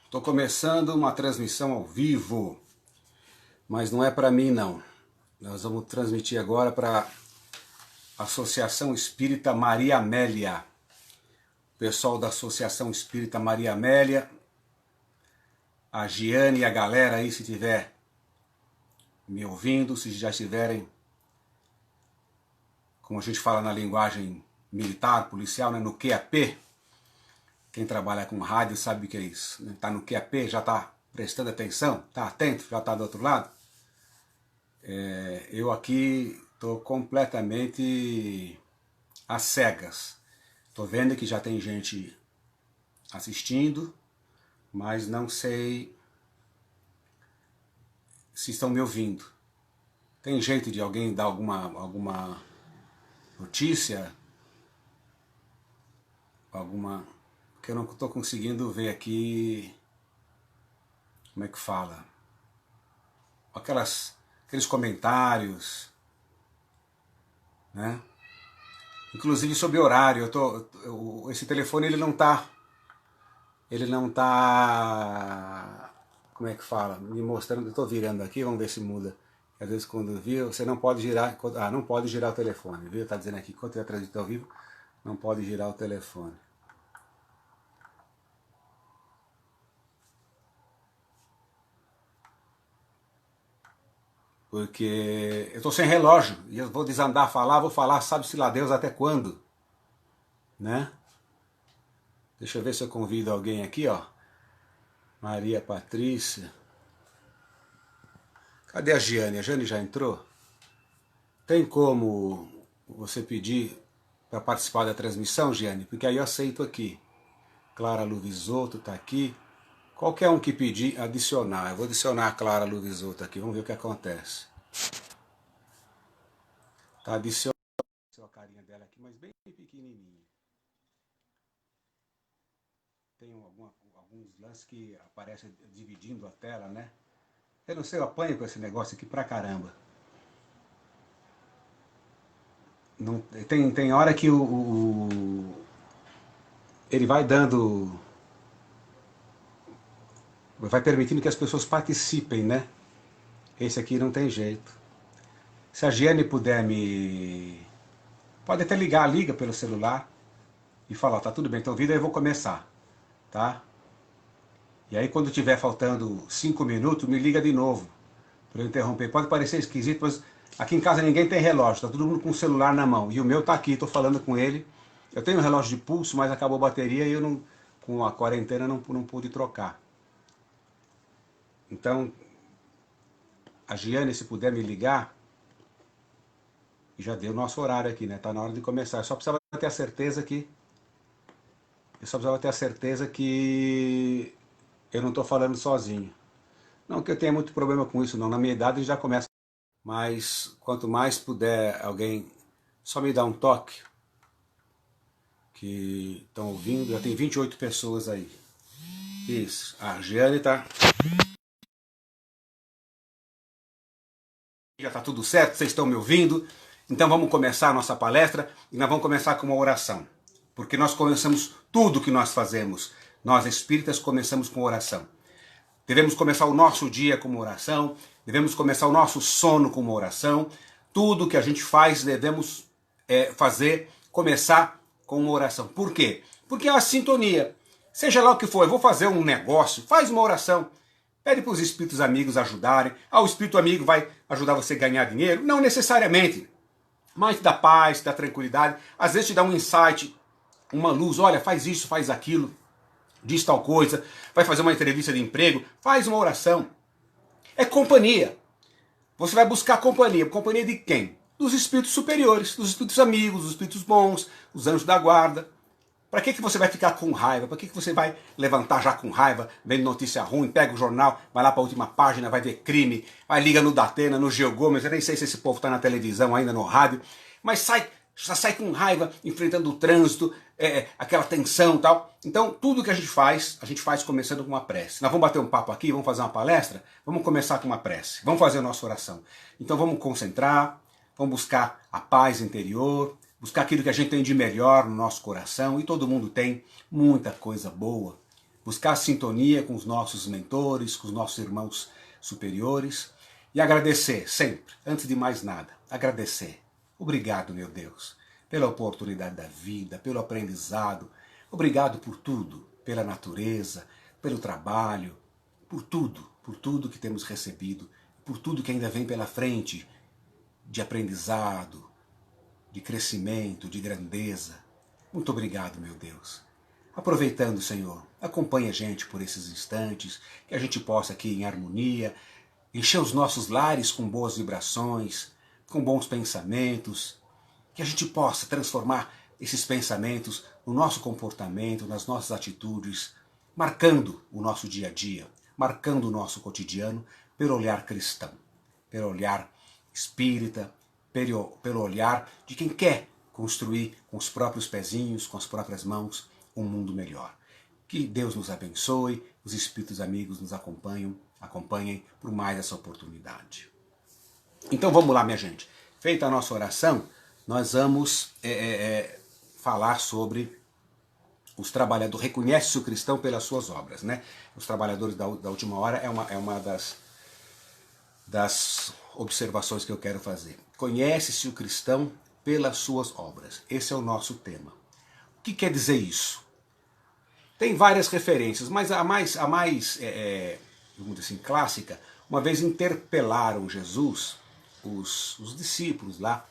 Estou começando uma transmissão ao vivo, mas não é para mim não. Nós vamos transmitir agora para a Associação Espírita Maria Amélia. O pessoal da Associação Espírita Maria Amélia, a Giane e a galera aí, se tiver me ouvindo, se já estiverem, como a gente fala na linguagem militar, policial, né, no QAP. Quem trabalha com rádio sabe o que é isso. Está no QAP, já está prestando atenção, está atento, já está do outro lado. Eu aqui estou completamente às cegas. Estou vendo que já tem gente assistindo, mas não sei se estão me ouvindo. Tem jeito de alguém dar alguma notícia? Que eu não estou conseguindo ver aqui, como é que fala? Aqueles comentários, né? Inclusive sobre horário, esse telefone ele não tá, como é que fala? Me mostrando, eu estou virando aqui, vamos ver se muda. Às vezes quando vir, você não pode girar, não pode girar o telefone, viu? Está dizendo aqui, quando eu transmito ao vivo, não pode girar o telefone. Porque eu estou sem relógio e eu vou desandar a falar, vou falar sabe-se lá Deus até quando, né? Deixa eu ver se eu convido alguém aqui, ó. Maria Patrícia. Cadê a Giane? A Giane já entrou? Tem como você pedir para participar da transmissão, Giane? Porque aí eu aceito aqui. Clara Luvisoto está aqui. Qualquer um que pedir, adicionar. Eu vou adicionar a Clara Luvisoto aqui, vamos ver o que acontece. Tá adicionando a carinha dela aqui, mas bem pequenininha. Tem alguns lances que aparecem dividindo a tela, né? Eu não sei, eu apanho com esse negócio aqui pra caramba. Não, tem hora que ele vai dando... vai permitindo que as pessoas participem, né? Esse aqui não tem jeito. Se a Giane puder pode até liga pelo celular e falar, tá tudo bem, então ouvindo, aí eu vou começar, tá? E aí quando tiver faltando 5 minutos, me liga de novo, para eu interromper. Pode parecer esquisito, mas aqui em casa ninguém tem relógio, tá todo mundo com o celular na mão. E o meu tá aqui, tô falando com ele. Eu tenho um relógio de pulso, mas acabou a bateria e eu não, com a quarentena não pude trocar. Então, a Giane, se puder me ligar, já deu o nosso horário aqui, né? Tá na hora de começar. Eu só precisava ter a certeza que eu não estou falando sozinho. Não que eu tenha muito problema com isso, não. Na minha idade já começa. Mas quanto mais puder alguém só me dar um toque, que estão ouvindo, já tem 28 pessoas aí. Isso. A Giane tá... já está tudo certo, vocês estão me ouvindo. Então vamos começar a nossa palestra e nós vamos começar com uma oração. Porque nós começamos tudo que nós fazemos. Nós espíritas começamos com oração. Devemos começar o nosso dia com uma oração. Devemos começar o nosso sono com uma oração. Tudo que a gente faz devemos começar com uma oração. Por quê? Porque é a sintonia. Seja lá o que for, eu vou fazer um negócio, faz uma oração. Pede para os espíritos amigos ajudarem. O espírito amigo vai ajudar você a ganhar dinheiro? Não necessariamente. Mas dá paz, dá tranquilidade. Às vezes te dá um insight, uma luz. Olha, faz isso, faz aquilo. Diz tal coisa. Vai fazer uma entrevista de emprego. Faz uma oração. É companhia. Você vai buscar companhia. Companhia de quem? Dos espíritos superiores, dos espíritos amigos, dos espíritos bons, os anjos da guarda. Para que você vai ficar com raiva? Para que você vai levantar já com raiva, vendo notícia ruim, pega o jornal, vai lá para a última página, vai ver crime, vai liga no Datena, no GeoGomes, eu nem sei se esse povo está na televisão ainda, no rádio, mas já sai com raiva, enfrentando o trânsito, aquela tensão e tal. Então, tudo que a gente faz começando com uma prece. Nós vamos bater um papo aqui, vamos fazer uma palestra, vamos começar com uma prece, vamos fazer a nossa oração. Então vamos concentrar, vamos buscar a paz interior, buscar aquilo que a gente tem de melhor no nosso coração, e todo mundo tem muita coisa boa. buscar sintonia com os nossos mentores, com os nossos irmãos superiores e agradecer sempre, antes de mais nada, agradecer. Obrigado, meu Deus, pela oportunidade da vida, pelo aprendizado, obrigado por tudo, pela natureza, pelo trabalho, por tudo que temos recebido, por tudo que ainda vem pela frente de aprendizado, de crescimento, de grandeza. Muito obrigado, meu Deus. Aproveitando, Senhor, acompanhe a gente por esses instantes, que a gente possa aqui em harmonia, encher os nossos lares com boas vibrações, com bons pensamentos, que a gente possa transformar esses pensamentos no nosso comportamento, nas nossas atitudes, marcando o nosso dia a dia, marcando o nosso cotidiano pelo olhar cristão, pelo olhar espírita, pelo olhar de quem quer construir com os próprios pezinhos, com as próprias mãos, um mundo melhor. Que Deus nos abençoe, os espíritos amigos nos acompanhem por mais essa oportunidade. Então vamos lá, minha gente. Feita a nossa oração, nós vamos falar sobre os trabalhadores. Reconhece-se o cristão pelas suas obras, né? Os trabalhadores da última hora é uma das observações que eu quero fazer. Conhece-se o cristão pelas suas obras. Esse é o nosso tema. O que quer dizer isso? Tem várias referências, mas a mais vamos dizer assim, clássica, uma vez interpelaram Jesus, os discípulos lá,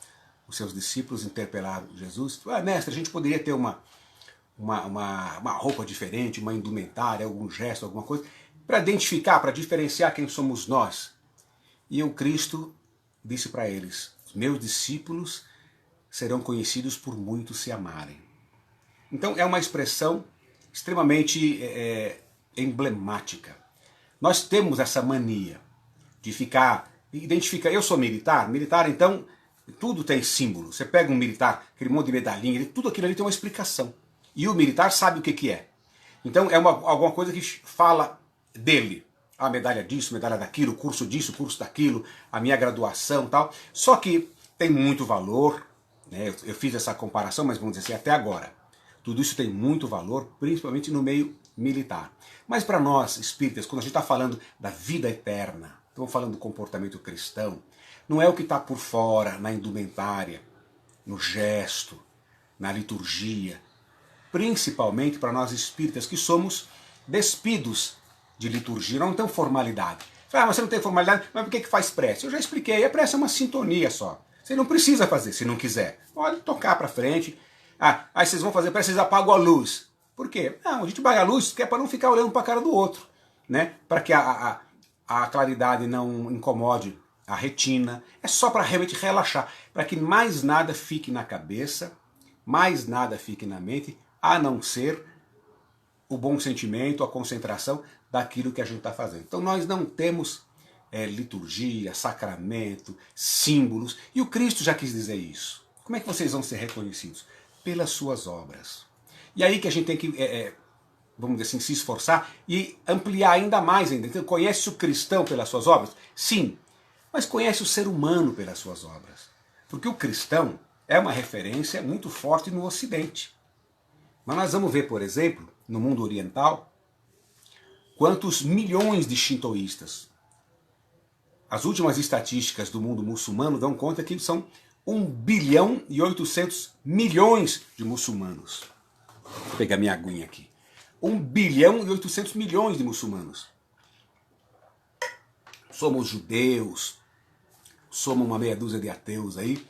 os seus discípulos interpelaram Jesus, mestre, a gente poderia ter uma roupa diferente, uma indumentária, algum gesto, alguma coisa, para identificar, para diferenciar quem somos nós. E o Cristo disse para eles, os meus discípulos serão conhecidos por muitos se amarem. Então é uma expressão extremamente emblemática. Nós temos essa mania de identificar, eu sou militar, então tudo tem símbolo. Você pega um militar, aquele monte de medalhinha, tudo aquilo ali tem uma explicação. E o militar sabe o que é. Então é alguma coisa que fala dele. A medalha disso, medalha daquilo, curso disso, curso daquilo, a minha graduação e tal. Só que tem muito valor, né? Eu fiz essa comparação, mas vamos dizer assim, até agora. Tudo isso tem muito valor, principalmente no meio militar. Mas para nós, espíritas, quando a gente está falando da vida eterna, estamos falando do comportamento cristão, não é o que está por fora, na indumentária, no gesto, na liturgia. Principalmente para nós espíritas que somos despidos de liturgia, não tem formalidade. Mas você não tem formalidade, mas por que faz prece? Eu já expliquei, a prece é uma sintonia só. Você não precisa fazer, se não quiser. Pode tocar para frente. Aí vocês vão fazer prece, vocês apagam a luz. Por quê? Não, a gente apaga a luz que é para não ficar olhando para a cara do outro, né? Para que a claridade não incomode a retina. É só para realmente relaxar, para que mais nada fique na cabeça, mais nada fique na mente, a não ser o bom sentimento, a concentração daquilo que a gente está fazendo. Então nós não temos liturgia, sacramento, símbolos, e o Cristo já quis dizer isso. Como é que vocês vão ser reconhecidos? Pelas suas obras. E aí que a gente tem que, vamos dizer assim, se esforçar e ampliar ainda mais. Então, conhece o cristão pelas suas obras? Sim, mas conhece o ser humano pelas suas obras. Porque o cristão é uma referência muito forte no Ocidente. Mas nós vamos ver, por exemplo, no mundo oriental, quantos milhões de shintoístas. As últimas estatísticas do mundo muçulmano dão conta que são 1 bilhão e 800 milhões de muçulmanos. Vou pegar minha aguinha aqui. 1 bilhão e 800 milhões de muçulmanos. Somos judeus, somos uma meia dúzia de ateus aí.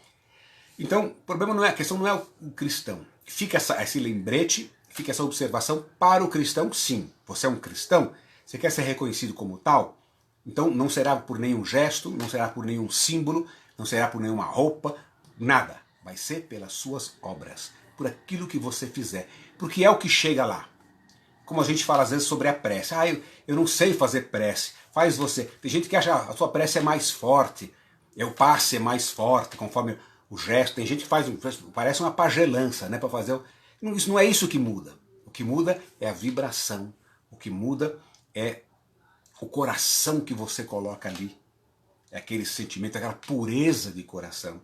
Então, o problema não é, a questão não é o cristão. Fica esse lembrete, fica essa observação para o cristão, sim. Você é um cristão, você quer ser reconhecido como tal, então não será por nenhum gesto, não será por nenhum símbolo, não será por nenhuma roupa, nada. Vai ser pelas suas obras, por aquilo que você fizer. Porque é o que chega lá. Como a gente fala às vezes sobre a prece. Eu não sei fazer prece. Faz você. Tem gente que acha que a sua prece é mais forte, o passe é mais forte, conforme o gesto. Tem gente que faz, parece uma pagelança, né, para fazer. Isso não é isso que muda. O que muda é a vibração. O que muda é o coração que você coloca ali. É aquele sentimento, aquela pureza de coração.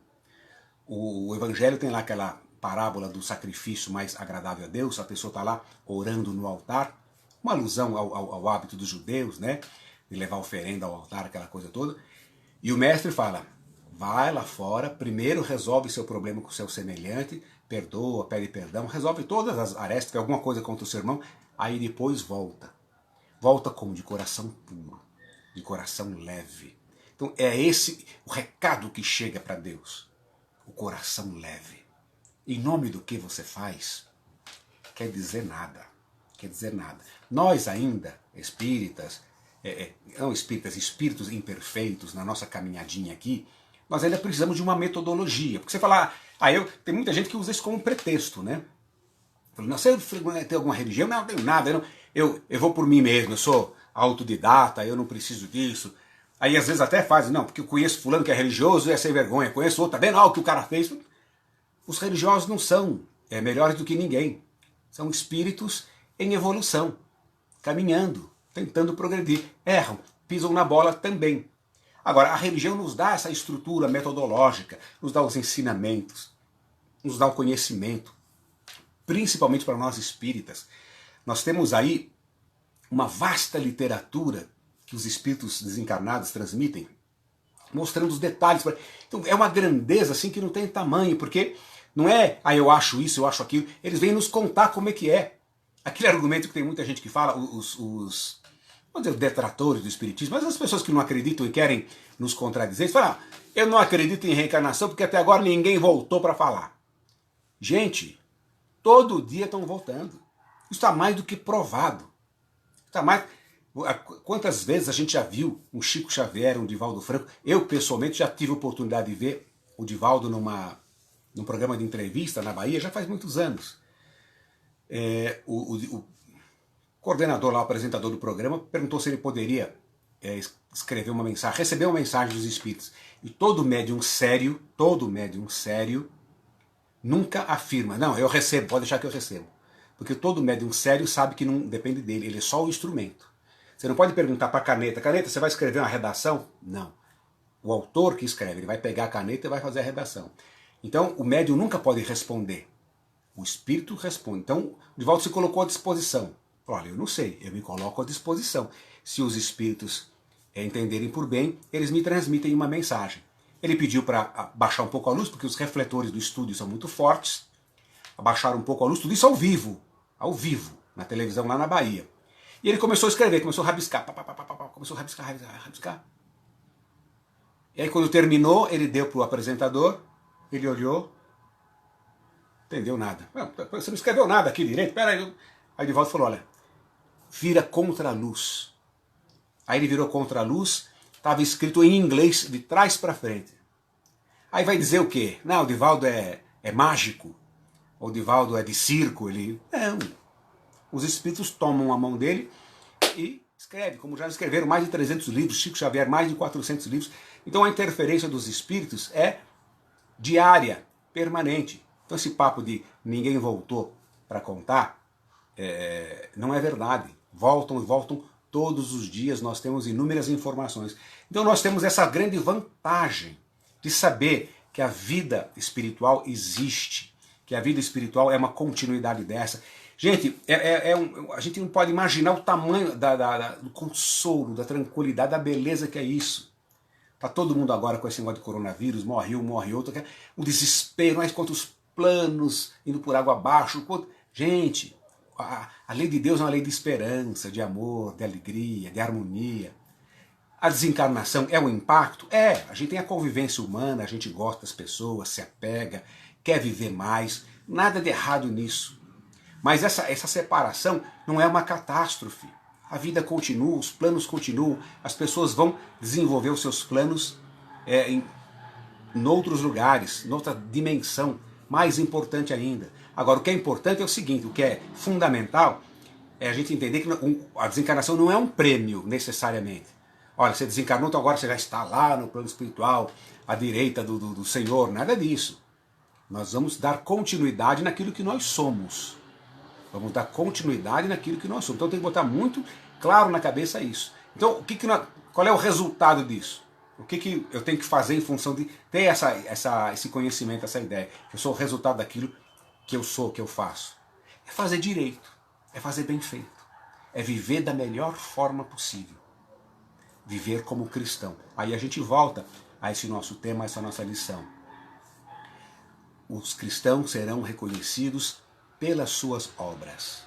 O Evangelho tem lá aquela parábola do sacrifício mais agradável a Deus. A pessoa está lá orando no altar uma alusão ao hábito dos judeus, né? De levar oferenda ao altar, aquela coisa toda. E o mestre fala, vai lá fora, primeiro resolve seu problema com o seu semelhante, perdoa, pede perdão, resolve todas as arestas, alguma coisa contra o seu irmão, aí depois volta. Volta como? De coração puro, de coração leve. Então é esse o recado que chega para Deus, o coração leve. Em nome do que você faz, quer dizer nada, quer dizer nada. Nós ainda, espíritas, não espíritas, espíritos imperfeitos na nossa caminhadinha aqui, nós ainda precisamos de uma metodologia. Porque você fala, tem muita gente que usa isso como pretexto, né? Não, você tem alguma religião? Não, não tenho nada, eu vou por mim mesmo, eu sou autodidata, eu não preciso disso. Aí às vezes até fazem, não, porque eu conheço fulano que é religioso e é sem vergonha, conheço outro, tá vendo o que o cara fez? Os religiosos não são melhores do que ninguém. São espíritos em evolução, caminhando, tentando progredir. Erram, pisam na bola também. Agora, a religião nos dá essa estrutura metodológica, nos dá os ensinamentos, nos dá o conhecimento, principalmente para nós espíritas. Nós temos aí uma vasta literatura que os espíritos desencarnados transmitem, mostrando os detalhes. Então é uma grandeza assim que não tem tamanho, porque não é, eu acho isso, eu acho aquilo, eles vêm nos contar como é que é. Aquele argumento que tem muita gente que fala, vamos dizer, detratores do espiritismo, mas as pessoas que não acreditam e querem nos contradizer, eles falam, eu não acredito em reencarnação porque até agora ninguém voltou para falar. Gente, todo dia estão voltando. Isso está mais do que provado. Está mais... Quantas vezes a gente já viu um Chico Xavier, um Divaldo Franco? Eu, pessoalmente, já tive a oportunidade de ver o Divaldo num programa de entrevista na Bahia, já faz muitos anos. O coordenador lá, o apresentador do programa, perguntou se ele poderia escrever uma mensagem, receber uma mensagem dos espíritos. E todo médium sério, nunca afirma, não, eu recebo, pode deixar que eu recebo. Porque todo médium sério sabe que não depende dele, ele é só o instrumento. Você não pode perguntar para a caneta, você vai escrever uma redação? Não. O autor que escreve, ele vai pegar a caneta e vai fazer a redação. Então, o médium nunca pode responder. O espírito responde. Então, o Divaldo se colocou à disposição. Olha, eu não sei, eu me coloco à disposição. Se os espíritos entenderem por bem, eles me transmitem uma mensagem. Ele pediu para baixar um pouco a luz, porque os refletores do estúdio são muito fortes. Abaixaram um pouco a luz, tudo isso ao vivo, na televisão lá na Bahia. E ele começou a escrever, começou a rabiscar, começou a rabiscar. E aí quando terminou, ele deu para o apresentador, ele olhou, entendeu nada. Você não escreveu nada aqui direito, peraí. Aí de volta falou, olha, vira contra a luz. Aí ele virou contra a luz, estava escrito em inglês, de trás para frente. Aí vai dizer o quê? Não, o Divaldo é mágico, o Divaldo é de circo, ele... Não. Os espíritos tomam a mão dele e escrevem, como já escreveram mais de 300 livros, Chico Xavier mais de 400 livros. Então a interferência dos espíritos é diária, permanente. Então esse papo de ninguém voltou para contar, não é verdade. Voltam e voltam todos os dias, nós temos inúmeras informações. Então nós temos essa grande vantagem de saber que a vida espiritual existe, que a vida espiritual é uma continuidade dessa. Gente, a gente não pode imaginar o tamanho do consolo, da tranquilidade, da beleza que é isso. Está todo mundo agora com esse negócio de coronavírus, morre um, morre outro, o desespero, mas quantos planos indo por água abaixo. Gente, a lei de Deus é uma lei de esperança, de amor, de alegria, de harmonia. A desencarnação é um impacto? A gente tem a convivência humana, a gente gosta das pessoas, se apega, quer viver mais, nada de errado nisso. Mas essa separação não é uma catástrofe. A vida continua, os planos continuam, as pessoas vão desenvolver os seus planos em outros lugares, noutra dimensão, mais importante ainda. Agora, o que é importante é o seguinte, o que é fundamental é a gente entender que a desencarnação não é um prêmio, necessariamente. Olha, você desencarnou, então agora você já está lá no plano espiritual, à direita do Senhor, nada disso. Nós vamos dar continuidade naquilo que nós somos. Vamos dar continuidade naquilo que nós somos. Então tem que botar muito claro na cabeça isso. Então, qual é o resultado disso? O que eu tenho que fazer em função de ter esse conhecimento, essa ideia? Que eu sou o resultado daquilo que eu sou, que eu faço. É fazer direito, é fazer bem feito. é viver da melhor forma possível. Viver como cristão. Aí a gente volta a esse nosso tema, a essa nossa lição. Os cristãos serão reconhecidos pelas suas obras.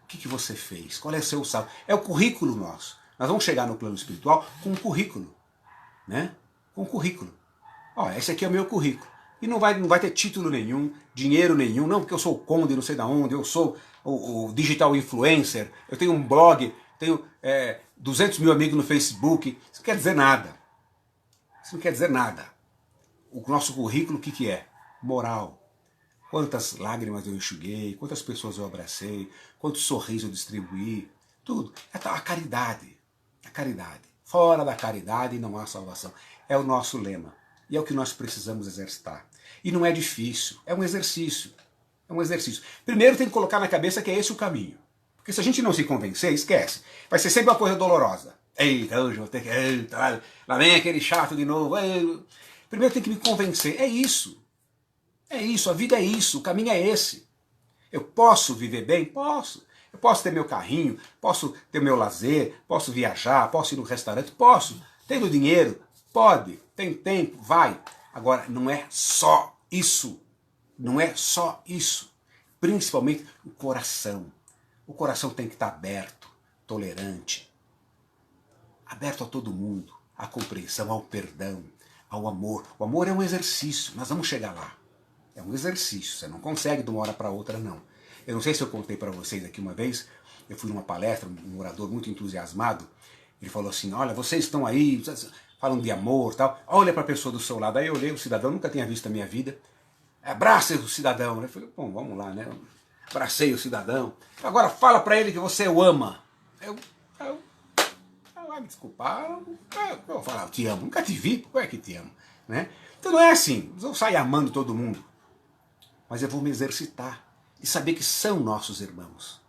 O que você fez? Qual é o seu saldo? É o currículo nosso. Nós vamos chegar no plano espiritual com um currículo, né? Com um currículo. Ó, esse aqui é o meu currículo. E não vai ter título nenhum, dinheiro nenhum, não porque eu sou o conde não sei da onde, eu sou o digital influencer, eu tenho um blog, tenho 200 mil amigos no Facebook. Isso não quer dizer nada. Isso não quer dizer nada. O nosso currículo, o que é? Moral. Quantas lágrimas eu enxuguei, quantas pessoas eu abracei, quantos sorrisos eu distribuí, tudo. É a caridade. A caridade. Fora da caridade não há salvação. É o nosso lema. E é o que nós precisamos exercitar. E não é difícil, é um exercício. É um exercício. Primeiro tem que colocar na cabeça que é esse o caminho. Porque se a gente não se convencer, esquece. Vai ser sempre uma coisa dolorosa. Eita, hoje eu vou ter que... Eita, lá vem aquele chato de novo. Primeiro tem que me convencer. É isso. É isso, a vida é isso, o caminho é esse. Eu posso viver bem? Posso. Eu posso ter meu carrinho, posso ter meu lazer, posso viajar, posso ir no restaurante? Posso. Tenho dinheiro? Pode. Tem tempo? Vai. Agora, não é só isso. Não é só isso. Principalmente o coração. O coração tem que estar aberto, tolerante. Aberto a todo mundo, à compreensão, ao perdão, ao amor. O amor é um exercício, nós vamos chegar lá. É um exercício, você não consegue de uma hora para outra, não. Eu não sei se eu contei para vocês aqui uma vez, eu fui numa palestra, um orador muito entusiasmado, ele falou assim, olha, vocês estão aí, falam de amor e tal, olha para a pessoa do seu lado. Aí eu olhei, o cidadão, nunca tinha visto na minha vida, abraça o cidadão. Eu falei, bom, vamos lá, né? Abracei o cidadão. Agora fala para ele que você o ama. Vai me desculpar, eu vou falar, eu te amo, nunca te vi, como é que te amo? Né? Então não é assim, eu vou sair amando todo mundo. Mas eu vou me exercitar e saber que são nossos irmãos.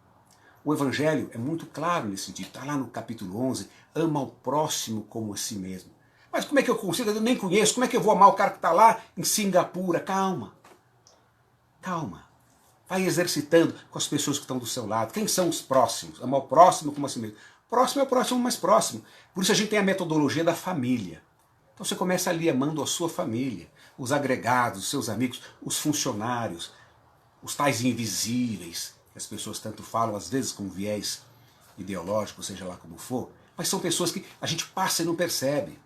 O Evangelho é muito claro nesse sentido. Está lá no capítulo 11, ama ao próximo como a si mesmo. Mas como é que eu consigo? Eu nem conheço. Como é que eu vou amar o cara que está lá em Singapura? Calma. Calma. Vai exercitando com as pessoas que estão do seu lado. Quem são os próximos? Amar o próximo como a si mesmo. Próximo é o próximo mais próximo. Por isso a gente tem a metodologia da família. Então você começa ali amando a sua família, os agregados, os seus amigos, os funcionários, os tais invisíveis, que as pessoas tanto falam, às vezes com viés ideológico, seja lá como for, mas são pessoas que a gente passa e não percebe.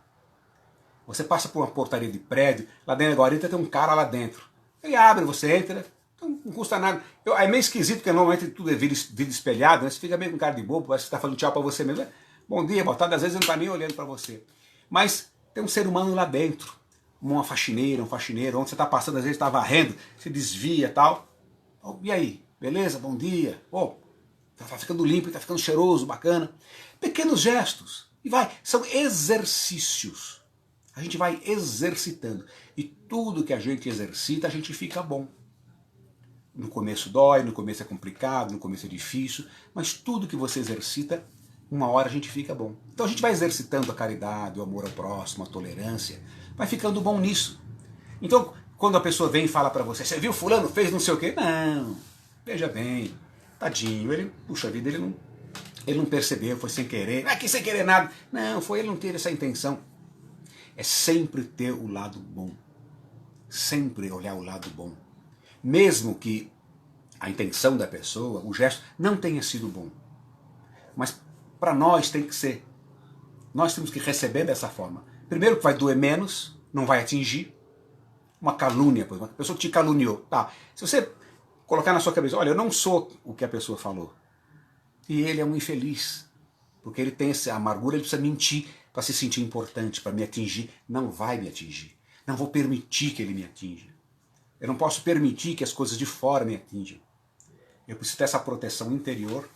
Você passa por uma portaria de prédio, lá dentro agora tem um cara lá dentro. Ele abre, você entra, então não custa nada. É meio esquisito, porque normalmente tudo é vidro espelhado, né? Você fica meio com cara de bobo, parece que você está falando tchau para você mesmo. Bom dia, boa tarde, às vezes não está nem olhando para você. Mas tem um ser humano lá dentro, uma faxineira, um faxineiro, onde você está passando, às vezes está varrendo, se desvia e tal. Oh, e aí, beleza? Bom dia. Oh, tá ficando limpo, tá ficando cheiroso, bacana. Pequenos gestos. E vai, são exercícios. A gente vai exercitando. E tudo que a gente exercita, a gente fica bom. No começo dói, no começo é complicado, no começo é difícil, mas tudo que você exercita, uma hora a gente fica bom. Então a gente vai exercitando a caridade, o amor ao próximo, a tolerância, vai ficando bom nisso. Então, quando a pessoa vem e fala para você, você viu fulano fez não sei o quê? Não, veja bem, tadinho, ele, puxa vida, ele não percebeu, foi sem querer, aqui sem querer nada. Não, foi ele não ter essa intenção. É sempre ter o lado bom. Sempre olhar o lado bom. Mesmo que a intenção da pessoa, o gesto, não tenha sido bom. Mas para nós tem que ser. Nós temos que receber dessa forma. Primeiro que vai doer menos, não vai atingir. Uma calúnia, por exemplo, a pessoa te caluniou. Tá. Se você colocar na sua cabeça, olha, eu não sou o que a pessoa falou. E ele é um infeliz. Porque ele tem essa amargura, ele precisa mentir para se sentir importante, para me atingir. Não vai me atingir. Não vou permitir que ele me atinja. Eu não posso permitir que as coisas de fora me atinjam. Eu preciso ter essa proteção interior,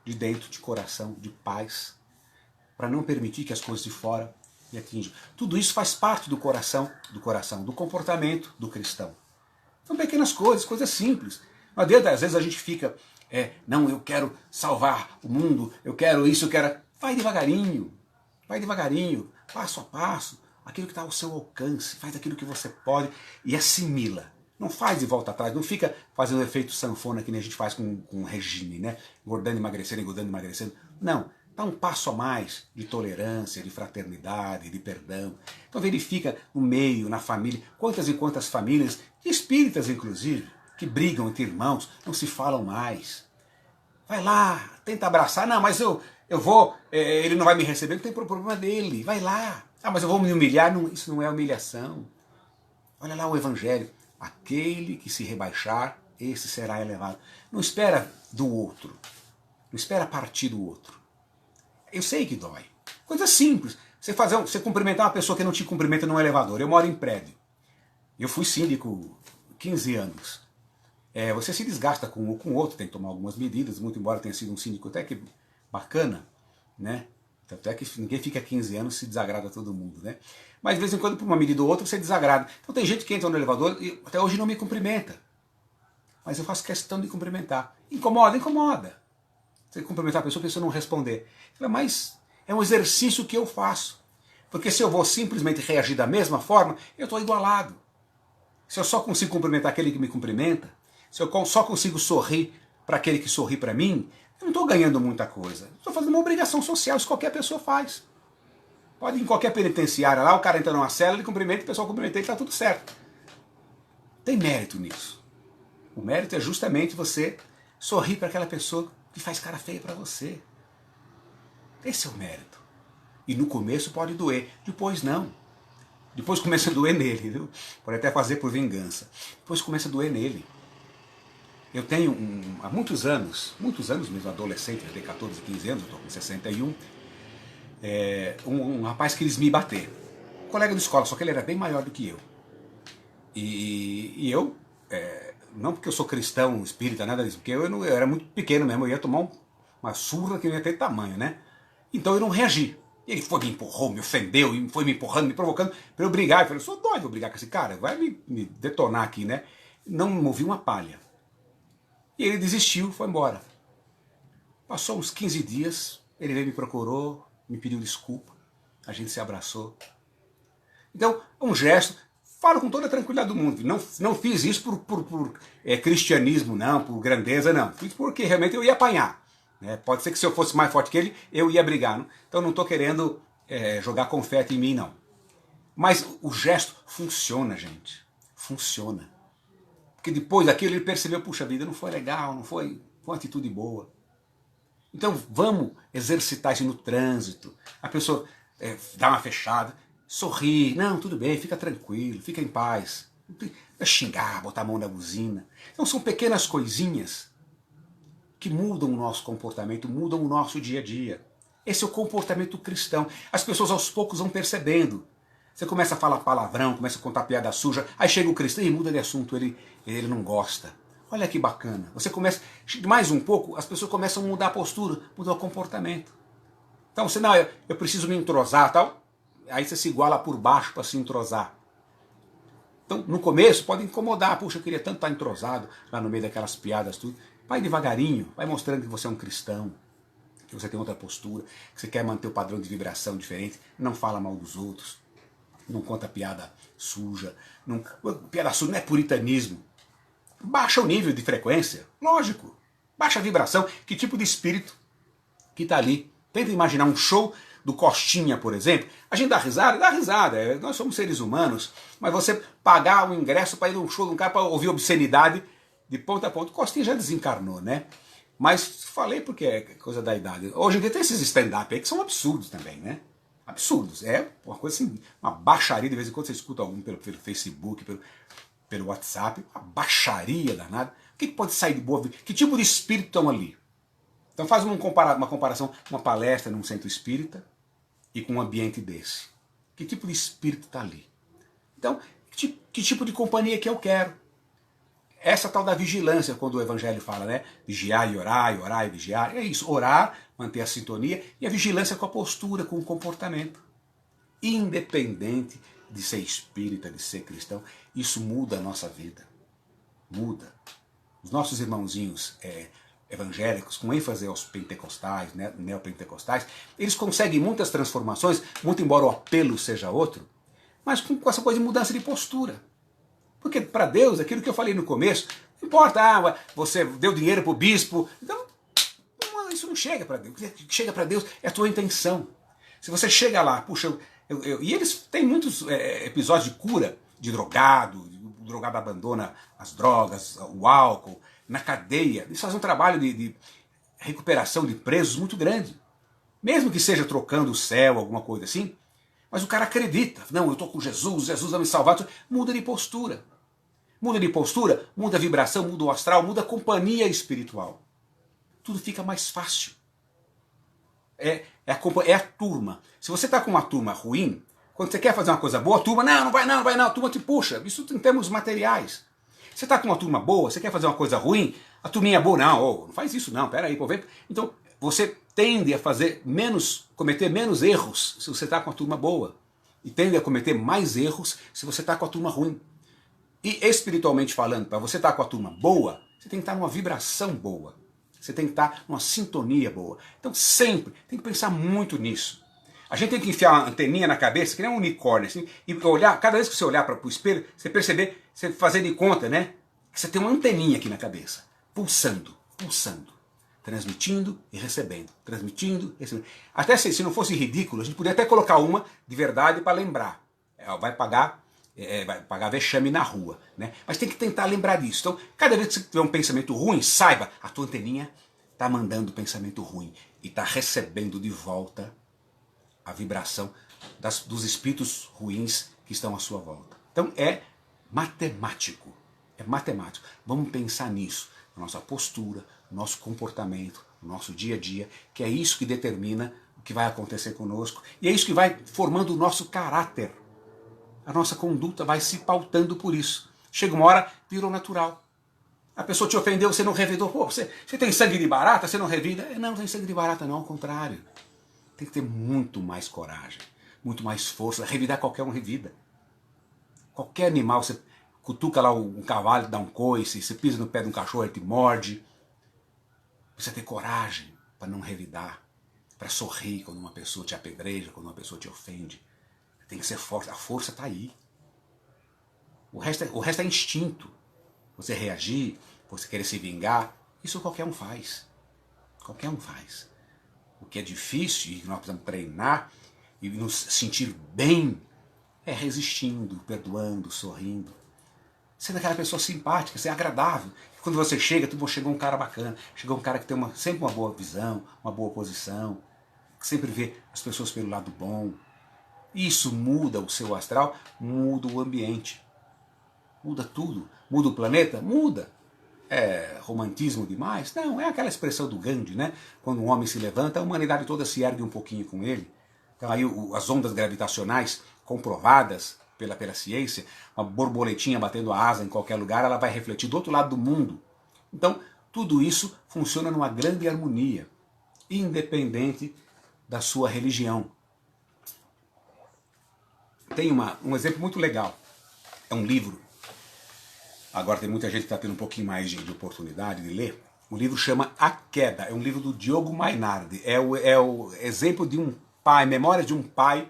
de dentro, de coração, de paz, para não permitir que as coisas de fora me atinjam. Tudo isso faz parte do coração, do comportamento do cristão. São pequenas coisas, coisas simples. Não adianta, às vezes a gente fica, não, eu quero salvar o mundo, eu quero isso, eu quero... Vai devagarinho, passo a passo, aquilo que está ao seu alcance, faz aquilo que você pode e assimila. Não faz de volta atrás, não fica fazendo efeito sanfona que nem a gente faz com regime, né? Engordando, emagrecendo. Não, dá um passo a mais de tolerância, de fraternidade, de perdão. Então verifica no meio, na família, quantas e quantas famílias, espíritas inclusive, que brigam entre irmãos, não se falam mais. Vai lá, tenta abraçar. Não, mas eu vou, ele não vai me receber, não tem problema dele. Vai lá. Ah, mas eu vou me humilhar. Não, isso não é humilhação. Olha lá o Evangelho. Aquele que se rebaixar, esse será elevado. Não espera do outro. Não espera partir do outro. Eu sei que dói. Coisa simples. Você cumprimentar uma pessoa que não te cumprimenta num elevador. Eu moro em prédio. Eu fui síndico 15 anos. Você se desgasta com um ou com o outro, tem que tomar algumas medidas, muito embora tenha sido um síndico até que bacana, né? Tanto é que ninguém fica 15 anos se desagrada todo mundo, né? Mas de vez em quando, por uma medida ou outra, você desagrada. Então tem gente que entra no elevador e até hoje não me cumprimenta. Mas eu faço questão de cumprimentar. Incomoda, incomoda. Você cumprimentar a pessoa não responder. Mas é um exercício que eu faço. Porque se eu vou simplesmente reagir da mesma forma, eu estou igualado. Se eu só consigo cumprimentar aquele que me cumprimenta, se eu só consigo sorrir para aquele que sorri para mim, eu não estou ganhando muita coisa. Estou fazendo uma obrigação social, isso qualquer pessoa faz. Pode ir em qualquer penitenciária lá, o cara entra numa cela, ele cumprimenta, o pessoal cumprimenta, e está tudo certo. Tem mérito nisso. O mérito é justamente você sorrir para aquela pessoa que faz cara feia para você. Esse é o mérito. E no começo pode doer, depois não. Depois começa a doer nele, viu? Pode até fazer por vingança. Depois começa a doer nele. Eu tenho, há muitos anos mesmo, adolescente, eu tenho 14, 15 anos, eu estou com 61, um rapaz quis me bater. Um colega de escola, só que ele era bem maior do que eu. E eu, não porque eu sou cristão, espírita, nada disso, porque eu era muito pequeno mesmo, eu ia tomar uma surra que não ia ter tamanho, né? Então eu não reagi. Ele foi, me empurrou, me ofendeu, e foi me empurrando, me provocando para eu brigar. Eu falei, eu sou doido, vou brigar com esse cara, vai me detonar aqui, né? Não movi uma palha. E ele desistiu, foi embora. Passou uns 15 dias, ele veio, me procurou, me pediu desculpa, a gente se abraçou. Então, é um gesto, falo com toda a tranquilidade do mundo, não fiz isso por cristianismo, não, por grandeza, não. Fiz porque realmente eu ia apanhar. Né? Pode ser que se eu fosse mais forte que ele, eu ia brigar. Não? Então não estou querendo jogar confete em mim, não. Mas o gesto funciona, gente. Funciona. Porque depois daquilo ele percebeu, puxa vida, não foi legal, não foi uma atitude boa. Então vamos exercitar isso no trânsito. A pessoa dá uma fechada, sorri, não, tudo bem, fica tranquilo, fica em paz. Não precisa xingar, botar a mão na buzina. Então são pequenas coisinhas que mudam o nosso comportamento, mudam o nosso dia a dia. Esse é o comportamento cristão. As pessoas aos poucos vão percebendo. Você começa a falar palavrão, começa a contar piada suja, aí chega o cristão e muda de assunto, ele não gosta. Olha que bacana. Você começa, mais um pouco, as pessoas começam a mudar a postura, mudar o comportamento. Então você, não, eu preciso me entrosar, tal. Aí você se iguala por baixo para se entrosar. Então, no começo, pode incomodar. Puxa, eu queria tanto estar entrosado lá no meio daquelas piadas, tudo. Vai devagarinho, vai mostrando que você é um cristão, que você tem outra postura, que você quer manter o padrão de vibração diferente, não fala mal dos outros, não conta piada suja. Piada suja não é puritanismo. Baixa o nível de frequência, lógico. Baixa a vibração. Que tipo de espírito que está ali? Tenta imaginar um show do Costinha, por exemplo. A gente dá risada, nós somos seres humanos, mas você pagar o ingresso para ir num show de um cara para ouvir obscenidade de ponta a ponta. O Costinha já desencarnou, né? Mas falei porque é coisa da idade. Hoje em dia tem esses stand-up aí que são absurdos também, né? Absurdos. É uma coisa assim, uma baixaria. De vez em quando você escuta algum pelo Facebook, pelo WhatsApp, uma baixaria danada. O que pode sair de boa? Que tipo de espírito estão ali? Então faz uma comparação, uma palestra num centro espírita e com um ambiente desse. Que tipo de espírito está ali? Então, que tipo de companhia que eu quero? Essa tal da vigilância, quando o Evangelho fala, né? Vigiar e orar e vigiar. É isso, orar, manter a sintonia, e a vigilância com a postura, com o comportamento. Independente de ser espírita, de ser cristão, isso muda a nossa vida. Muda. Os nossos irmãozinhos evangélicos, com ênfase aos pentecostais, né, neopentecostais, eles conseguem muitas transformações, muito embora o apelo seja outro, mas com essa coisa de mudança de postura. Porque para Deus, aquilo que eu falei no começo, não importa, você deu dinheiro para o bispo, então isso não chega para Deus. O que chega para Deus é a tua intenção. Se você chega lá, puxa, e eles têm muitos episódios de cura de drogado, o drogado abandona as drogas, o álcool, na cadeia. Eles fazem um trabalho de recuperação de presos muito grande. Mesmo que seja trocando o céu, alguma coisa assim, mas o cara acredita. Não, eu estou com Jesus, Jesus vai me salvar. Muda de postura. Muda de postura, muda a vibração, muda o astral, muda a companhia espiritual. Tudo fica mais fácil. É a turma. Se você está com uma turma ruim, quando você quer fazer uma coisa boa, a turma, não vai não, a turma te puxa. Isso em termos materiais. Você está com uma turma boa, você quer fazer uma coisa ruim, a turminha é boa, não faz isso não, peraí, pô, vem. Então, você tende a cometer menos erros se você está com a turma boa. E tende a cometer mais erros se você está com a turma ruim. E espiritualmente falando, para você estar com a turma boa, você tem que estar numa vibração boa. Você tem que estar numa sintonia boa. Então sempre tem que pensar muito nisso. A gente tem que enfiar uma anteninha na cabeça, que nem um unicórnio, assim, e olhar, cada vez que você olhar para o espelho, você perceber, você fazer de conta, né? Que você tem uma anteninha aqui na cabeça, pulsando, transmitindo e recebendo, transmitindo e recebendo. Até se não fosse ridículo, a gente podia até colocar uma de verdade para lembrar. Vai pagar vexame na rua, né? Mas tem que tentar lembrar disso. Então, cada vez que você tiver um pensamento ruim, saiba, a tua anteninha está mandando pensamento ruim e está recebendo de volta a vibração dos espíritos ruins que estão à sua volta. Então é matemático. Vamos pensar nisso, na nossa postura, no nosso comportamento, no nosso dia a dia, que é isso que determina o que vai acontecer conosco e é isso que vai formando o nosso caráter. A nossa conduta vai se pautando por isso. Chega uma hora, virou natural. A pessoa te ofendeu, você não revidou. Pô, você tem sangue de barata, você não revida? Não tem sangue de barata não, ao contrário. Tem que ter muito mais coragem, muito mais força. Revidar qualquer um revida. Qualquer animal, você cutuca lá um cavalo, dá um coice, você pisa no pé de um cachorro, ele te morde. Precisa ter coragem para não revidar, para sorrir quando uma pessoa te apedreja, quando uma pessoa te ofende. Tem que ser forte, a força está aí. O resto é instinto. Você reagir, você querer se vingar, isso qualquer um faz. Qualquer um faz. O que é difícil e nós precisamos treinar e nos sentir bem é resistindo, perdoando, sorrindo. Sendo aquela pessoa simpática, ser agradável. Quando você chega, chegou um cara bacana, chegou um cara que tem sempre uma boa visão, uma boa posição, que sempre vê as pessoas pelo lado bom. Isso muda o seu astral, muda o ambiente. Muda tudo. Muda o planeta? Muda. É romantismo demais? Não, é aquela expressão do Gandhi, né? Quando um homem se levanta, a humanidade toda se ergue um pouquinho com ele. Então aí as ondas gravitacionais comprovadas pela ciência, uma borboletinha batendo a asa em qualquer lugar, ela vai refletir do outro lado do mundo. Então, tudo isso funciona numa grande harmonia, independente da sua religião. Tem um exemplo muito legal. É um livro. Agora tem muita gente que está tendo um pouquinho mais de oportunidade de ler. O livro chama A Queda. É um livro do Diogo Mainardi. É o exemplo de um pai, memória de um pai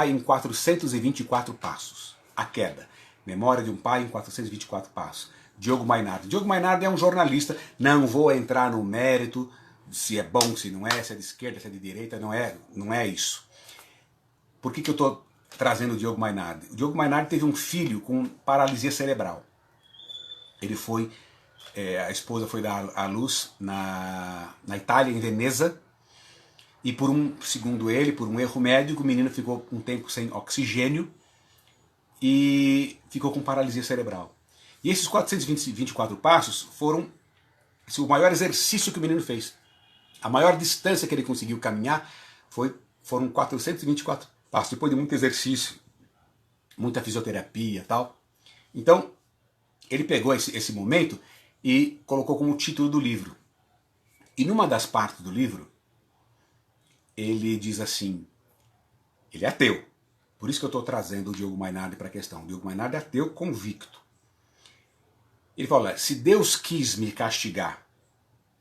em 424 passos. A Queda. Memória de um pai em 424 passos. Diogo Mainardi. Diogo Mainardi é um jornalista. Não vou entrar no mérito se é bom, se não é, se é de esquerda, se é de direita. Não é isso. Por que eu estou trazendo o Diogo Mainardi? O Diogo Mainardi teve um filho com paralisia cerebral. Ele foi, a esposa foi dar à luz na Itália, em Veneza, e segundo ele, por um erro médico, o menino ficou um tempo sem oxigênio e ficou com paralisia cerebral. E esses 424 passos foram o maior exercício que o menino fez. A maior distância que ele conseguiu caminhar foram 424 passos, depois de muito exercício, muita fisioterapia e tal. Então, ele pegou esse momento e colocou como título do livro. E numa das partes do livro, ele diz assim, ele é ateu, por isso que eu estou trazendo o Diogo Mainardi para a questão. O Diogo Mainardi é ateu convicto. Ele fala, se Deus quis me castigar,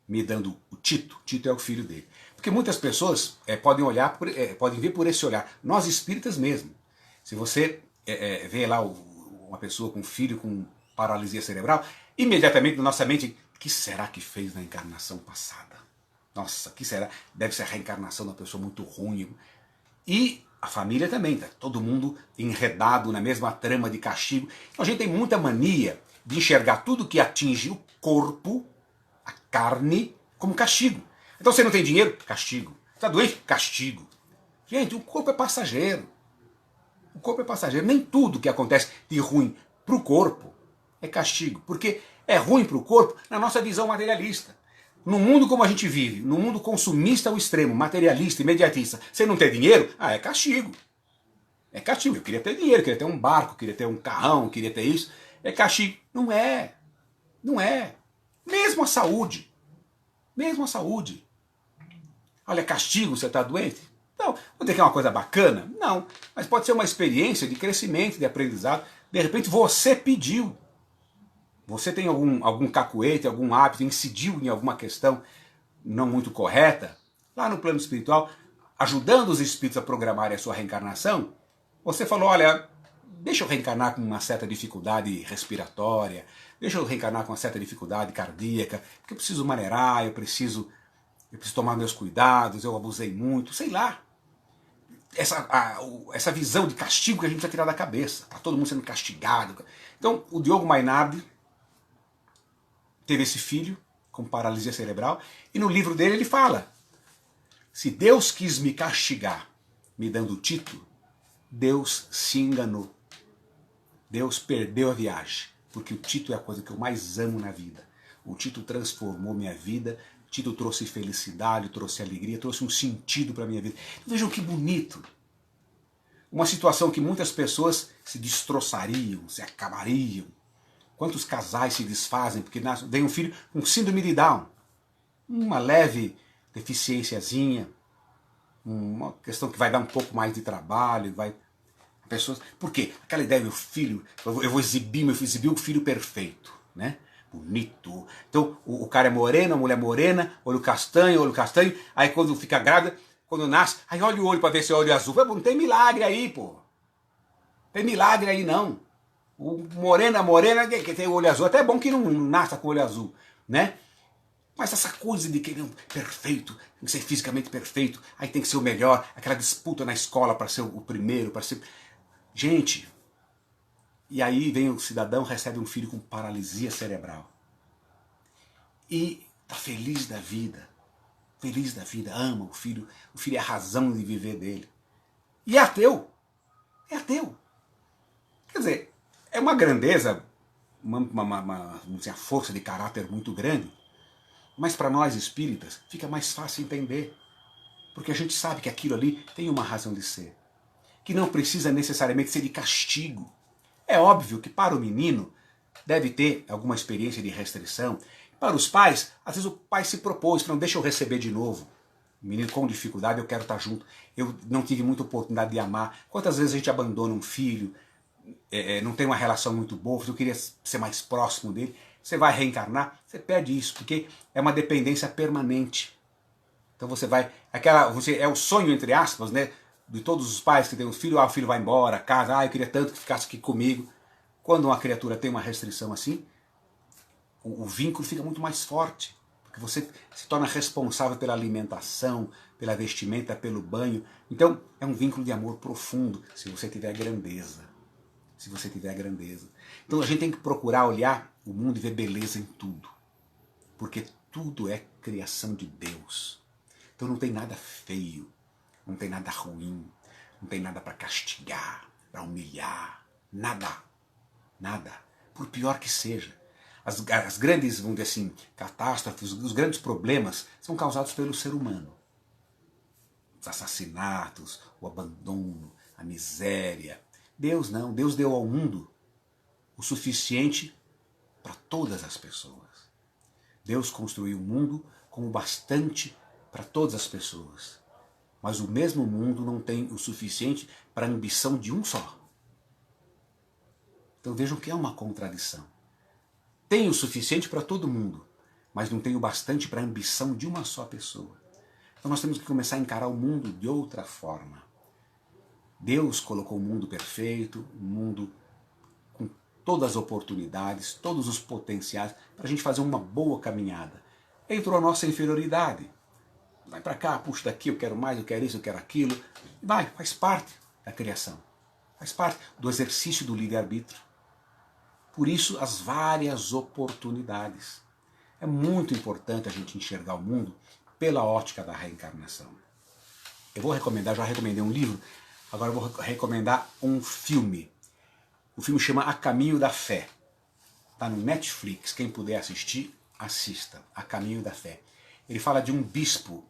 me dando o Tito é o filho dele. Porque muitas pessoas podem ver por esse olhar, nós espíritas mesmo. Se você vê lá uma pessoa com um filho com paralisia cerebral, imediatamente na nossa mente, o que será que fez na encarnação passada? Nossa, o que será? Deve ser a reencarnação de uma pessoa muito ruim. E a família também, tá todo mundo enredado na mesma trama de castigo. Então a gente tem muita mania de enxergar tudo que atinge o corpo, a carne, como castigo. Então você não tem dinheiro? Castigo. Você está doente? Castigo. Gente, o corpo é passageiro. O corpo é passageiro. Nem tudo que acontece de ruim para o corpo é castigo. Porque é ruim para o corpo na nossa visão materialista. No mundo como a gente vive, no mundo consumista ao extremo, materialista, imediatista, você não ter dinheiro? Ah, é castigo. É castigo. Eu queria ter dinheiro, queria ter um barco, queria ter um carrão, queria ter isso. É castigo. Não é. Não é. Mesmo a saúde. Mesmo a saúde. Olha, castigo, você está doente? Não. Vou dizer que é uma coisa bacana? Não. Mas pode ser uma experiência de crescimento, de aprendizado. De repente você pediu. Você tem algum cacuete, algum hábito, incidiu em alguma questão não muito correta, lá no plano espiritual, ajudando os espíritos a programarem a sua reencarnação, você falou, olha, deixa eu reencarnar com uma certa dificuldade respiratória, deixa eu reencarnar com uma certa dificuldade cardíaca, porque eu preciso maneirar, eu preciso tomar meus cuidados, eu abusei muito, sei lá. Essa visão de castigo que a gente precisa tirar da cabeça, tá todo mundo sendo castigado. Então, o Diogo Mainardi teve esse filho com paralisia cerebral, e no livro dele ele fala, se Deus quis me castigar me dando o título, Deus se enganou. Deus perdeu a viagem, porque o título é a coisa que eu mais amo na vida. O título transformou minha vida, o título trouxe felicidade, trouxe alegria, trouxe um sentido para a minha vida. Vejam que bonito. Uma situação que muitas pessoas se destroçariam, se acabariam. Quantos casais se desfazem porque vem um filho com síndrome de Down, uma leve deficiênciazinha, uma questão que vai dar um pouco mais de trabalho, vai pessoas. Por quê? Aquela ideia, meu filho, eu vou exibir o filho perfeito, né? Bonito. Então o cara é moreno, a mulher morena, olho castanho, aí quando fica grávida, quando nasce, aí olha o olho para ver se é olho azul. Não tem milagre aí, pô. Tem milagre aí não. O morena que tem o olho azul, até é bom que não nasça com o olho azul, né? Mas essa coisa de querer um perfeito, tem que ser fisicamente perfeito, aí tem que ser o melhor, aquela disputa na escola para ser o primeiro, para ser... Gente, e aí vem o cidadão, recebe um filho com paralisia cerebral. E tá feliz da vida, ama o filho é a razão de viver dele. E é ateu. Quer dizer, é uma grandeza, vamos dizer, força de caráter muito grande, mas para nós espíritas fica mais fácil entender, porque a gente sabe que aquilo ali tem uma razão de ser, que não precisa necessariamente ser de castigo. É óbvio que para o menino deve ter alguma experiência de restrição. Para os pais, às vezes o pai se propôs, não deixa eu receber de novo. O menino com dificuldade, eu quero estar junto. Eu não tive muita oportunidade de amar. Quantas vezes a gente abandona um filho, não tem uma relação muito boa, eu queria ser mais próximo dele, você vai reencarnar, você perde isso, porque é uma dependência permanente. Então você vai, é o sonho, entre aspas, né, de todos os pais que têm um filho, o filho vai embora, casa, eu queria tanto que ficasse aqui comigo. Quando uma criatura tem uma restrição assim, o vínculo fica muito mais forte, porque você se torna responsável pela alimentação, pela vestimenta, pelo banho. Então é um vínculo de amor profundo, se você tiver grandeza. Então a gente tem que procurar olhar o mundo e ver beleza em tudo. Porque tudo é criação de Deus. Então não tem nada feio, não tem nada ruim, não tem nada para castigar, para humilhar, nada. Por pior que seja. As grandes, vamos dizer assim, catástrofes, os grandes problemas são causados pelo ser humano. Os assassinatos, o abandono, a miséria. Deus não, Deus deu ao mundo o suficiente para todas as pessoas. Deus construiu o mundo com o bastante para todas as pessoas. Mas o mesmo mundo não tem o suficiente para a ambição de um só. Então vejam que é uma contradição. Tem o suficiente para todo mundo, mas não tem o bastante para a ambição de uma só pessoa. Então nós temos que começar a encarar o mundo de outra forma. Deus colocou um mundo perfeito, um mundo com todas as oportunidades, todos os potenciais para a gente fazer uma boa caminhada. Entrou a nossa inferioridade. Vai para cá, puxa daqui, eu quero mais, eu quero isso, eu quero aquilo. Vai, faz parte da criação. Faz parte do exercício do livre-arbítrio. Por isso, as várias oportunidades. É muito importante a gente enxergar o mundo pela ótica da reencarnação. Eu vou recomendar, já recomendei um livro, agora eu vou recomendar um filme. O filme chama A Caminho da Fé. Está no Netflix, quem puder assistir, assista. A Caminho da Fé. Ele fala de um bispo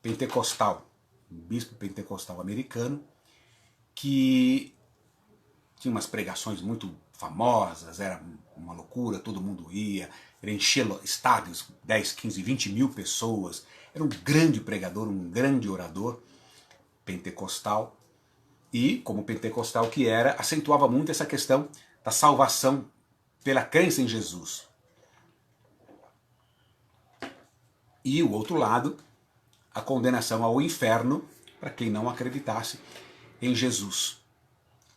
pentecostal, um bispo pentecostal americano, que tinha umas pregações muito famosas, era uma loucura, todo mundo ia, ele enchia estádios, 10, 15, 20 mil pessoas, era um grande pregador, um grande orador pentecostal, e, como pentecostal que era, acentuava muito essa questão da salvação pela crença em Jesus. E o outro lado, a condenação ao inferno para quem não acreditasse em Jesus.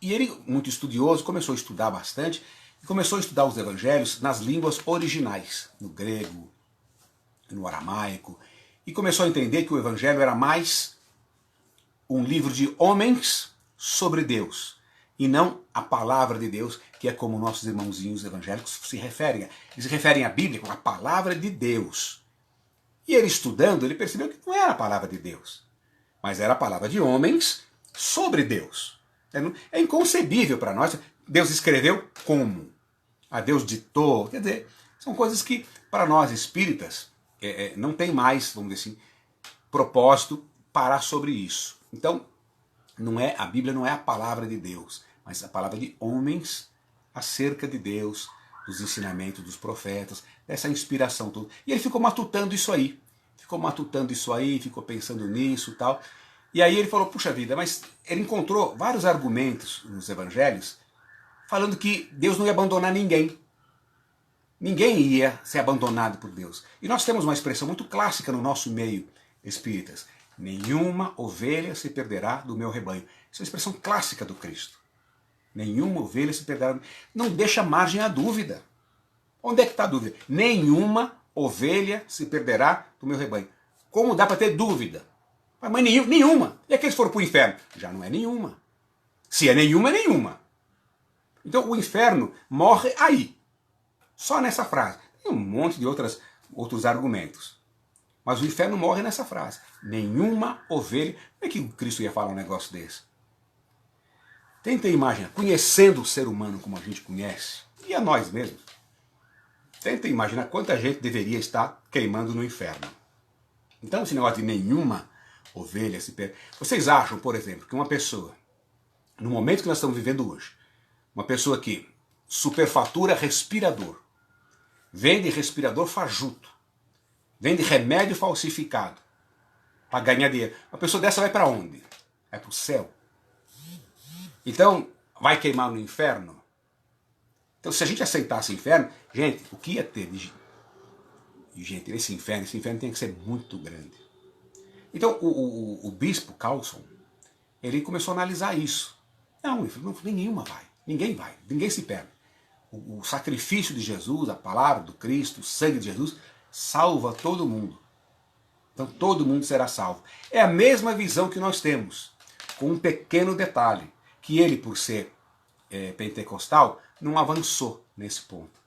E ele, muito estudioso, começou a estudar bastante e começou a estudar os evangelhos nas línguas originais, no grego, no aramaico, e começou a entender que o evangelho era mais um livro de homens sobre Deus, e não a palavra de Deus, que é como nossos irmãozinhos evangélicos se referem. Eles se referem à Bíblia como a palavra de Deus. E ele estudando, ele percebeu que não era a palavra de Deus, mas era a palavra de homens sobre Deus. É inconcebível para nós. Deus escreveu como? A Deus ditou. Quer dizer, são coisas que para nós espíritas não tem mais, vamos dizer assim, propósito parar sobre isso. Então, a Bíblia não é a palavra de Deus, mas a palavra de homens acerca de Deus, dos ensinamentos dos profetas, dessa inspiração toda. E ele ficou matutando isso aí. Ficou pensando nisso e tal. E aí ele falou, puxa vida, mas ele encontrou vários argumentos nos evangelhos falando que Deus não ia abandonar ninguém. Ninguém ia ser abandonado por Deus. E nós temos uma expressão muito clássica no nosso meio espíritas. Nenhuma ovelha se perderá do meu rebanho. Isso é uma expressão clássica do Cristo. Nenhuma ovelha se perderá. Não deixa margem à dúvida. Onde é que está a dúvida? Nenhuma ovelha se perderá do meu rebanho. Como dá para ter dúvida? Mas nenhuma. E aqueles foram para o inferno? Já não é nenhuma. Se é nenhuma, é nenhuma. Então o inferno morre aí. Só nessa frase. Tem um monte de outros argumentos. Mas o inferno morre nessa frase. Nenhuma ovelha. Como é que o Cristo ia falar um negócio desse? Tenta imaginar, conhecendo o ser humano como a gente conhece, e a nós mesmos, tenta imaginar quanta gente deveria estar queimando no inferno. Então esse negócio de nenhuma ovelha se perde. Vocês acham, por exemplo, que uma pessoa, no momento que nós estamos vivendo hoje, uma pessoa que superfatura respirador, vende respirador fajuto, vende remédio falsificado para ganhar dinheiro, uma pessoa dessa vai para onde? Vai para o céu. Então, vai queimar no inferno? Então, se a gente aceitasse o inferno, gente, o que ia ter de gente esse inferno tem que ser muito grande. Então, o bispo Carlson, ele começou a analisar isso. Não, ele falou, nenhuma vai, ninguém se perde. O sacrifício de Jesus, a palavra do Cristo, o sangue de Jesus, salva todo mundo. Então, todo mundo será salvo. É a mesma visão que nós temos, com um pequeno detalhe, que ele, por ser pentecostal, não avançou nesse ponto.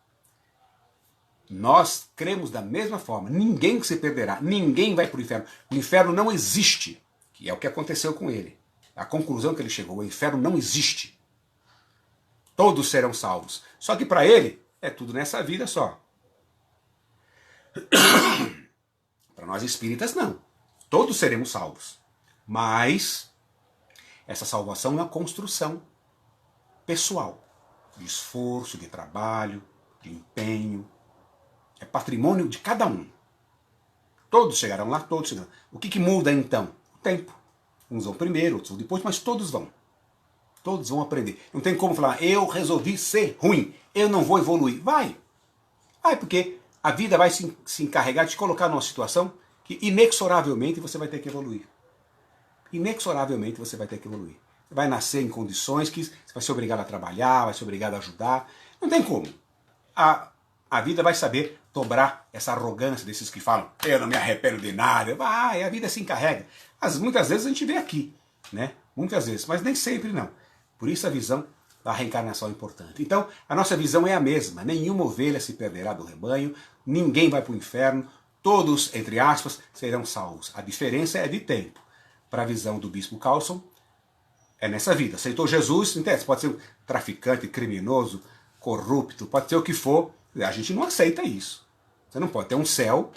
Nós cremos da mesma forma, ninguém se perderá, ninguém vai para o inferno. O inferno não existe, que é o que aconteceu com ele. A conclusão que ele chegou, o inferno não existe. Todos serão salvos. Só que para ele, é tudo nessa vida só. Para nós espíritas, não. Todos seremos salvos. Mas essa salvação é uma construção pessoal, de esforço, de trabalho, de empenho. É patrimônio de cada um. Todos chegarão lá, todos chegarão. O que muda então? O tempo. Uns vão primeiro, outros vão depois, mas todos vão. Todos vão aprender. Não tem como falar, eu resolvi ser ruim, eu não vou evoluir. Vai, porque a vida vai se encarregar de te colocar numa situação que inexoravelmente você vai ter que evoluir. Inexoravelmente você vai ter que evoluir. vai nascer em condições que você vai ser obrigado a trabalhar, vai ser obrigado a ajudar. Não tem como. A vida vai saber dobrar essa arrogância desses que falam, eu não me arrependo de nada. Vai, a vida se encarrega. Mas muitas vezes a gente vê aqui, né? Muitas vezes, mas nem sempre não. Por isso a visão da reencarnação é importante. Então, a nossa visão é a mesma. Nenhuma ovelha se perderá do rebanho, ninguém vai para o inferno, todos, entre aspas, serão salvos. A diferença é de tempo. Para a visão do bispo Carlson, é nessa vida. Aceitou Jesus, entende? Pode ser um traficante, criminoso, corrupto, pode ser o que for. A gente não aceita isso. Você não pode ter um céu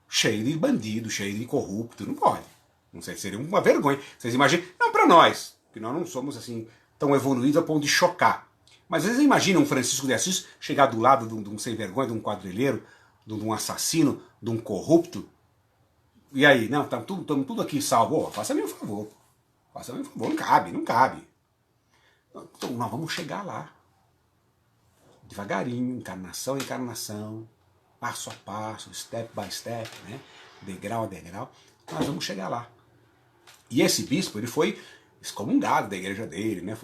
cheio de bandido, cheio de corrupto. Não pode. Não sei, seria uma vergonha. Vocês imaginam? Não para nós, que nós não somos assim tão evoluídos a ponto de chocar. Mas vocês imaginam um Francisco de Assis chegar do lado de um sem vergonha, de um quadrilheiro, de um assassino, de um corrupto? E aí, não, estamos tudo aqui salvo. Oh, faça-me um favor. Faça-me um favor. Não cabe, não cabe. Então, nós vamos chegar lá. Devagarinho, encarnação a encarnação, passo a passo, step by step, né? Degrau a degrau, nós vamos chegar lá. E esse bispo, ele foi excomungado da igreja dele, né?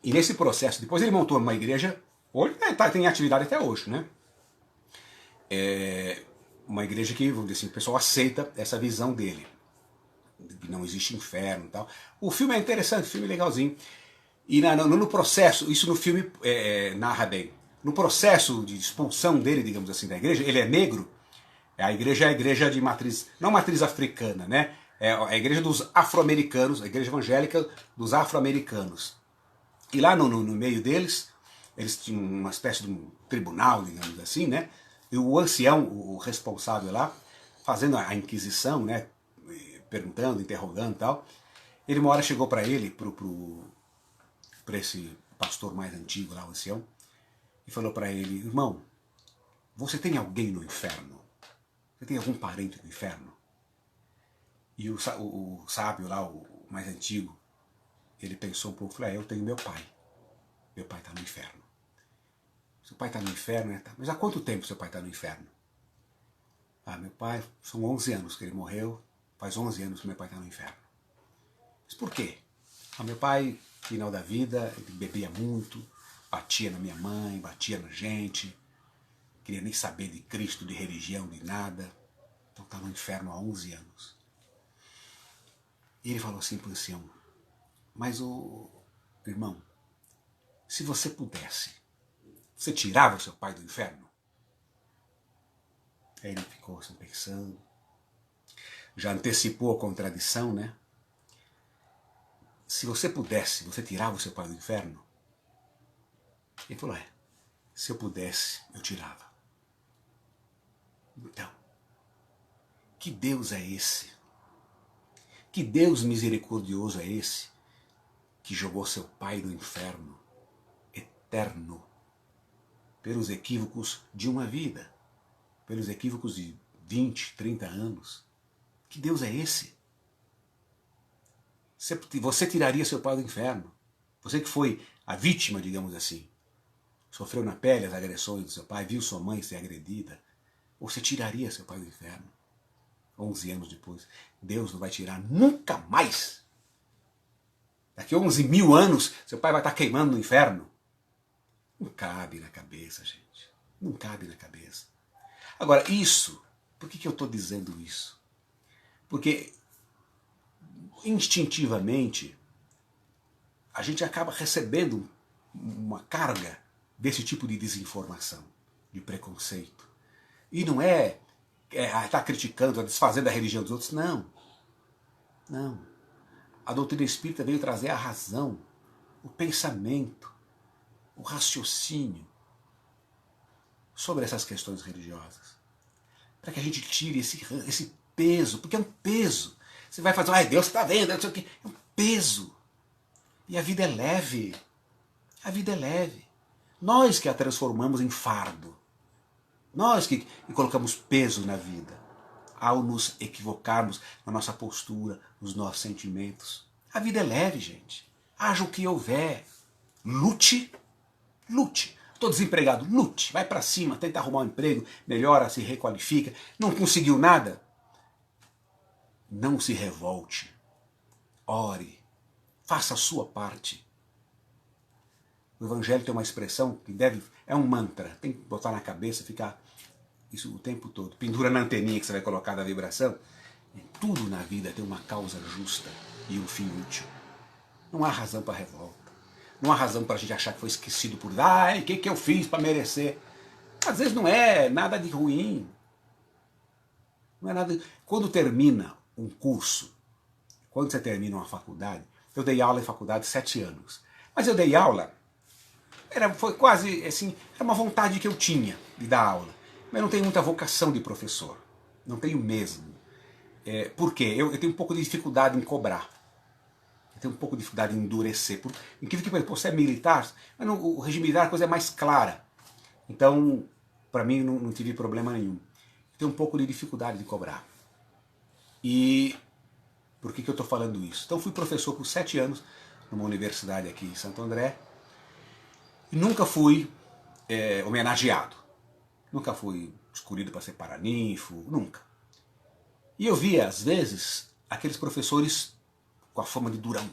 E nesse processo, depois ele montou uma igreja, hoje tem atividade até hoje, né? Uma igreja que, vamos dizer assim, o pessoal aceita essa visão dele, que não existe inferno e tal. O filme é interessante, o filme é legalzinho. E no processo, isso no filme narra bem, no processo de expulsão dele, digamos assim, da igreja, ele é negro, a igreja é a igreja de matriz, não matriz africana, né? É a igreja dos afro-americanos, a igreja evangélica dos afro-americanos. E lá no meio deles, eles tinham uma espécie de um tribunal, digamos assim, né? E o ancião, o responsável lá, fazendo a inquisição, né? Perguntando, interrogando e tal, ele uma hora chegou para ele, para esse pastor mais antigo lá, o ancião, e falou para ele, irmão, você tem alguém no inferno? Você tem algum parente no inferno? E o sábio lá, o mais antigo, ele pensou um pouco e falou, eu tenho meu pai. Meu pai está no inferno. Seu pai está no inferno, né? Mas há quanto tempo seu pai está no inferno? Ah, meu pai, são 11 anos que ele morreu, faz 11 anos que meu pai está no inferno. Mas por quê? Ah, meu pai, final da vida, ele bebia muito, batia na minha mãe, batia na gente, queria nem saber de Cristo, de religião, de nada. Então está no inferno há 11 anos. E ele falou assim para o ancião, mas irmão, se você pudesse, você tirava o seu pai do inferno? Aí ele ficou assim pensando, já antecipou a contradição, né? Se você pudesse, você tirava o seu pai do inferno? Ele falou, se eu pudesse, eu tirava. Então, que Deus é esse? Que Deus misericordioso é esse que jogou seu pai no inferno eterno pelos equívocos de uma vida, pelos equívocos de 20, 30 anos? Que Deus é esse? Você tiraria seu pai do inferno? Você que foi a vítima, digamos assim, sofreu na pele as agressões do seu pai, viu sua mãe ser agredida, você tiraria seu pai do inferno? 11 anos depois, Deus não vai tirar nunca mais. Daqui a 11 mil anos, seu pai vai estar queimando no inferno. Não cabe na cabeça, gente. Não cabe na cabeça. Agora, por que eu estou dizendo isso? Porque instintivamente a gente acaba recebendo uma carga desse tipo de desinformação, de preconceito. E não tá criticando, tá desfazendo a religião dos outros. Não. Não. A doutrina espírita veio trazer a razão, o pensamento, o raciocínio sobre essas questões religiosas. Para que a gente tire esse peso, porque é um peso. Você vai fazer, Deus está vendo, não sei o quê. É um peso. E a vida é leve. A vida é leve. Nós que a transformamos em fardo. Nós que colocamos peso na vida, ao nos equivocarmos na nossa postura, nos nossos sentimentos. A vida é leve, gente. Haja o que houver. Lute. Lute. Estou desempregado. Lute. Vai para cima, tenta arrumar um emprego, melhora, se requalifica. Não conseguiu nada? Não se revolte. ore, faça a sua parte. O Evangelho tem uma expressão que é um mantra, tem que botar na cabeça, ficar isso o tempo todo. Pendura na anteninha que você vai colocar da vibração. E tudo na vida tem uma causa justa e um fim útil. Não há razão para revolta. Não há razão para a gente achar que foi esquecido por... Ai, o que eu fiz para merecer? Às vezes não é nada de ruim. Não é nada... Quando termina um curso, quando você termina uma faculdade, eu dei aula em faculdade 7 anos. Mas eu dei aula, foi quase assim, era uma vontade que eu tinha de dar aula. Mas eu não tenho muita vocação de professor. Não tenho mesmo. Por quê? Eu tenho um pouco de dificuldade em cobrar. Eu tenho um pouco de dificuldade em endurecer. Incrível que pareça, você é militar, mas o regime militar a coisa é mais clara. Então, para mim, não tive problema nenhum. Eu tenho um pouco de dificuldade de cobrar. E por que eu estou falando isso? Então, fui professor por 7 anos numa universidade aqui em Santo André e nunca fui homenageado. Nunca fui escolhido para ser paraninfo, nunca. E eu via, às vezes, aqueles professores com a fama de durão,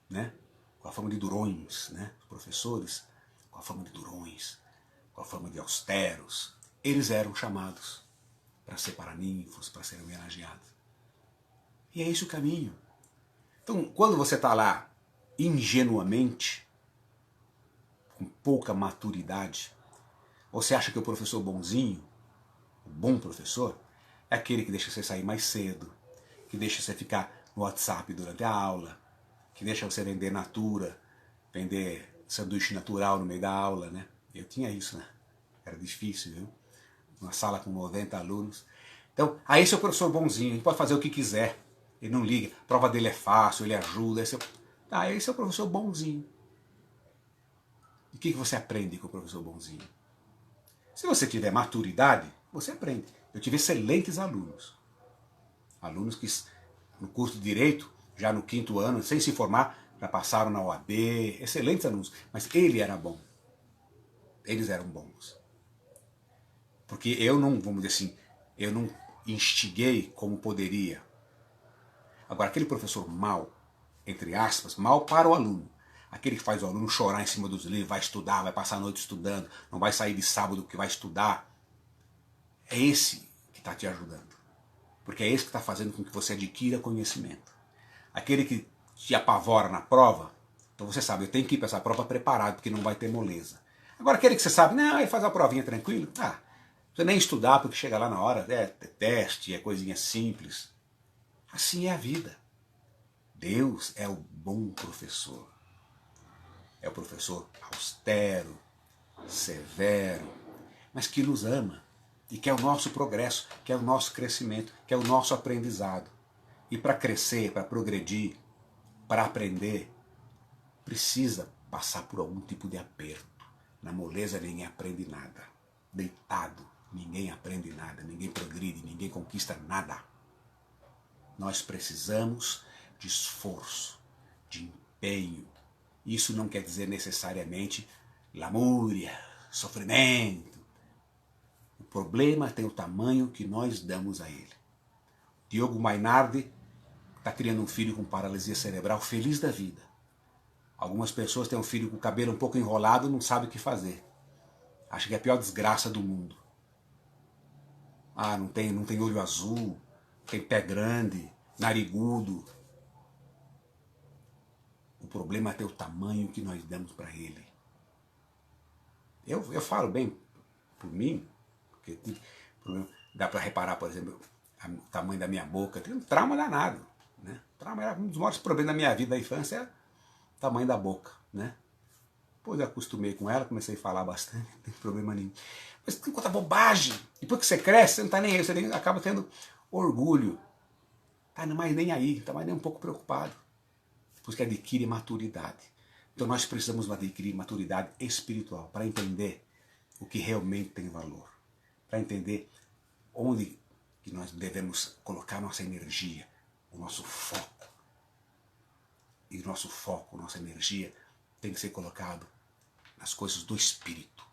né? Com a fama de durões, né? Os professores com a fama de durões, com a fama de austeros. Eles eram chamados para ser paraninfos, para serem homenageados. E é esse o caminho. Então, quando você está lá ingenuamente, com pouca maturidade, você acha que o professor bonzinho, o bom professor, é aquele que deixa você sair mais cedo, que deixa você ficar no WhatsApp durante a aula, que deixa você vender natura, vender sanduíche natural no meio da aula, né? Eu tinha isso, né? Era difícil, viu? Uma sala com 90 alunos. Então, esse é o professor bonzinho, ele pode fazer o que quiser, ele não liga, a prova dele é fácil, ele ajuda, esse é o professor bonzinho. E o que você aprende com o professor bonzinho? Se você tiver maturidade, você aprende. Eu tive excelentes alunos. Alunos que no curso de Direito, já no 5º ano, sem se formar, já passaram na OAB, excelentes alunos. Mas ele era bom. Eles eram bons. Porque eu não, vamos dizer assim, eu não instiguei como poderia. Agora, aquele professor mau, entre aspas, mau para o aluno, aquele que faz o aluno chorar em cima dos livros, vai estudar, vai passar a noite estudando, não vai sair de sábado porque vai estudar, é esse que está te ajudando. Porque é esse que está fazendo com que você adquira conhecimento. Aquele que te apavora na prova, então você sabe, eu tenho que ir para essa prova preparado, porque não vai ter moleza. Agora aquele que você sabe, não, ele faz a provinha tranquilo, não precisa nem estudar, porque chega lá na hora, é teste, é coisinha simples. Assim é a vida. Deus é o bom professor. É o professor austero, severo, mas que nos ama e quer o nosso progresso, quer o nosso crescimento, quer o nosso aprendizado. E para crescer, para progredir, para aprender, precisa passar por algum tipo de aperto. Na moleza ninguém aprende nada. Deitado, ninguém aprende nada, ninguém progride, ninguém conquista nada. Nós precisamos de esforço, de empenho. Isso não quer dizer necessariamente lamúria, sofrimento. O problema tem o tamanho que nós damos a ele. Diogo Mainardi está criando um filho com paralisia cerebral feliz da vida. Algumas pessoas têm um filho com o cabelo um pouco enrolado e não sabem o que fazer. Acho que é a pior desgraça do mundo. Não tem olho azul, tem pé grande, narigudo. O problema é ter o tamanho que nós damos para ele. Eu falo bem por mim, porque dá para reparar, por exemplo, o tamanho da minha boca. Tem um trauma danado. Né? O trauma era um dos maiores problemas da minha vida da infância, é o tamanho da boca. Né? Depois eu acostumei com ela, comecei a falar bastante, não tem problema nenhum. Mas tem quanta bobagem. Depois que você cresce, você não está nem aí, você acaba tendo orgulho. Tá mais nem aí, está mais nem um pouco preocupado. Depois que adquire maturidade. Então nós precisamos adquirir maturidade espiritual para entender o que realmente tem valor. Para entender onde que nós devemos colocar nossa energia, o nosso foco. E o nosso foco, nossa energia, tem que ser colocado nas coisas do Espírito.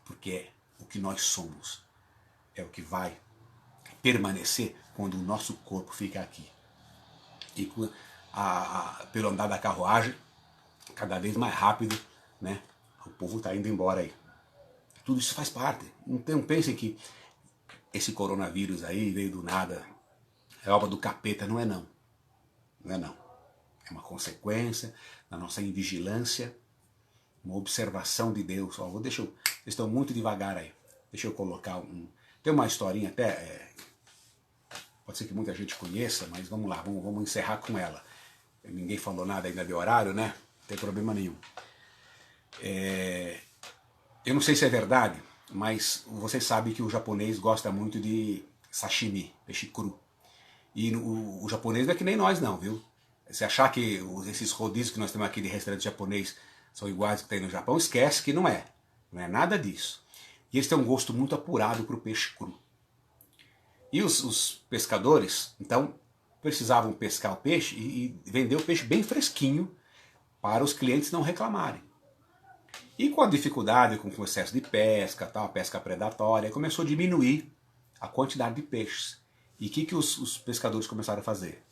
Porque o que nós somos é o que vai permanecer quando o nosso corpo fica aqui. E pelo andar da carruagem, cada vez mais rápido, né? O povo está indo embora aí. Tudo isso faz parte. Então pensem que esse coronavírus aí veio do nada, é obra do capeta, não é não. Não é não. É uma consequência da nossa invigilância, uma observação de Deus. Ó, vocês estão muito devagar aí. Deixa eu colocar tem uma historinha até, pode ser que muita gente conheça, mas vamos lá, vamos encerrar com ela. Ninguém falou nada ainda de horário, né? Não tem problema nenhum. Eu não sei se é verdade, mas você sabe que o japonês gosta muito de sashimi, peixe cru. E o japonês não é que nem nós não, viu? Se achar que esses rodízios que nós temos aqui de restaurante japonês são iguais que tem no Japão, esquece que não é. Não é nada disso. E eles têm um gosto muito apurado para o peixe cru. E os pescadores, então, precisavam pescar o peixe e vender o peixe bem fresquinho para os clientes não reclamarem. E com a dificuldade, com o excesso de pesca, tal, a pesca predatória, começou a diminuir a quantidade de peixes. E o que os pescadores começaram a fazer?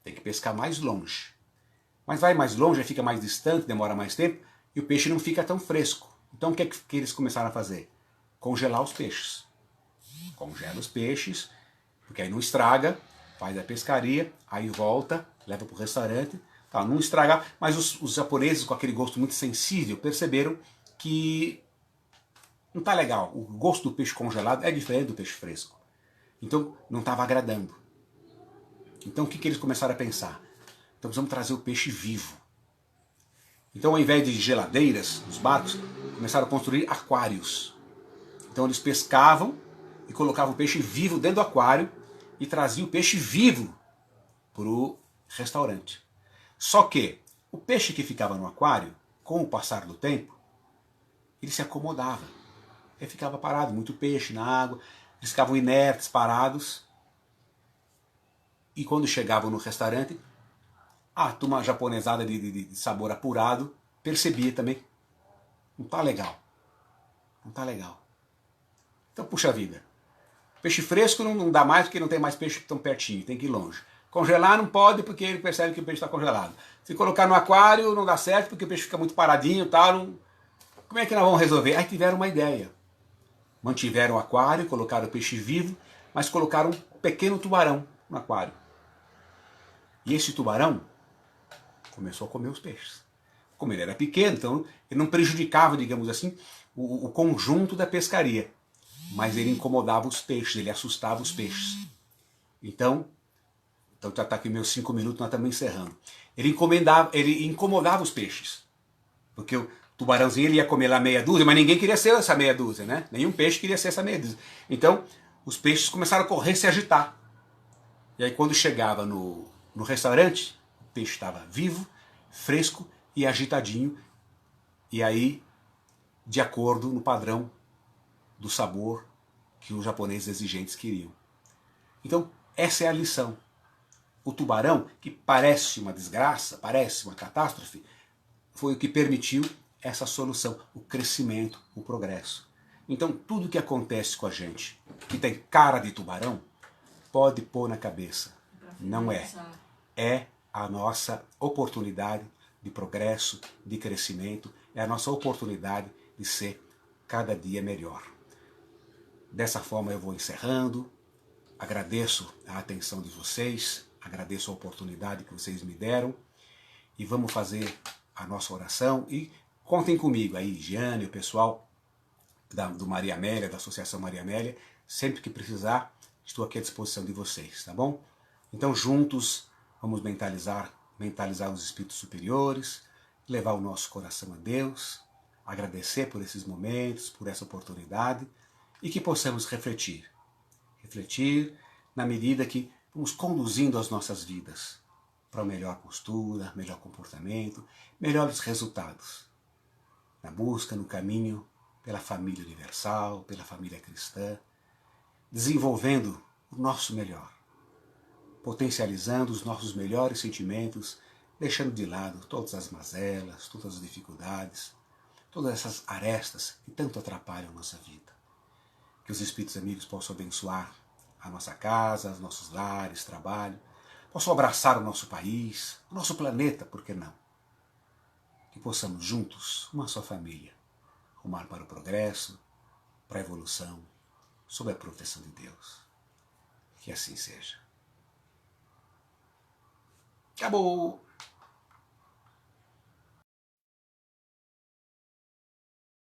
Tem que pescar mais longe. Mas vai mais longe, fica mais distante, demora mais tempo, e o peixe não fica tão fresco. Então o que eles começaram a fazer? Congelar os peixes. Congela os peixes, porque aí não estraga, faz a pescaria, aí volta, leva para o restaurante, tá, não estraga. Mas os japoneses, com aquele gosto muito sensível, perceberam que não está legal. O gosto do peixe congelado é diferente do peixe fresco. Então não estava agradando. Então o que eles começaram a pensar? Então precisamos trazer o peixe vivo. Então ao invés de geladeiras nos barcos, começaram a construir aquários. Então eles pescavam e colocavam o peixe vivo dentro do aquário e traziam o peixe vivo para o restaurante. Só que o peixe que ficava no aquário, com o passar do tempo, ele se acomodava. Ele ficava parado, muito peixe na água, eles ficavam inertes, parados. E quando chegavam no restaurante, a turma japonesada de sabor apurado percebia também. Não tá legal. Não tá legal. Então, puxa vida. Peixe fresco não dá mais porque não tem mais peixe tão pertinho, tem que ir longe. Congelar não pode porque ele percebe que o peixe está congelado. Se colocar no aquário não dá certo porque o peixe fica muito paradinho e tal. Não... Como é que nós vamos resolver? Aí tiveram uma ideia. Mantiveram o aquário, colocaram o peixe vivo, mas colocaram um pequeno tubarão no aquário. E esse tubarão começou a comer os peixes. Como ele era pequeno, então ele não prejudicava, digamos assim, o conjunto da pescaria. Mas ele incomodava os peixes, ele assustava os peixes. Então já está aqui meus 5 minutos, nós estamos encerrando. Ele incomodava os peixes. Porque o tubarãozinho ele ia comer lá meia dúzia, mas ninguém queria ser essa meia dúzia, né? Nenhum peixe queria ser essa meia dúzia. Então os peixes começaram a correr e se agitar. E aí quando chegava no restaurante, o peixe estava vivo, fresco e agitadinho. E aí, de acordo no padrão do sabor que os japoneses exigentes queriam. Então, essa é a lição. O tubarão, que parece uma desgraça, parece uma catástrofe, foi o que permitiu essa solução, o crescimento, o progresso. Então, tudo que acontece com a gente, que tem cara de tubarão, pode pôr na cabeça. Não é. É a nossa oportunidade de progresso, de crescimento, é a nossa oportunidade de ser cada dia melhor. Dessa forma eu vou encerrando, agradeço a atenção de vocês, agradeço a oportunidade que vocês me deram e vamos fazer a nossa oração e contem comigo aí, Giane, o pessoal do Maria Amélia, da Associação Maria Amélia, sempre que precisar, estou aqui à disposição de vocês, tá bom? Então juntos vamos mentalizar os espíritos superiores, levar o nosso coração a Deus, agradecer por esses momentos, por essa oportunidade e que possamos refletir na medida que vamos conduzindo as nossas vidas para uma melhor postura, melhor comportamento, melhores resultados, na busca, no caminho pela família universal, pela família cristã, desenvolvendo o nosso melhor, potencializando os nossos melhores sentimentos, deixando de lado todas as mazelas, todas as dificuldades, todas essas arestas que tanto atrapalham a nossa vida. Que os espíritos amigos possam abençoar a nossa casa, os nossos lares, trabalho, possam abraçar o nosso país, o nosso planeta, por que não? Que possamos juntos, uma só família, rumar para o progresso, para a evolução, sob a proteção de Deus. Que assim seja. Acabou!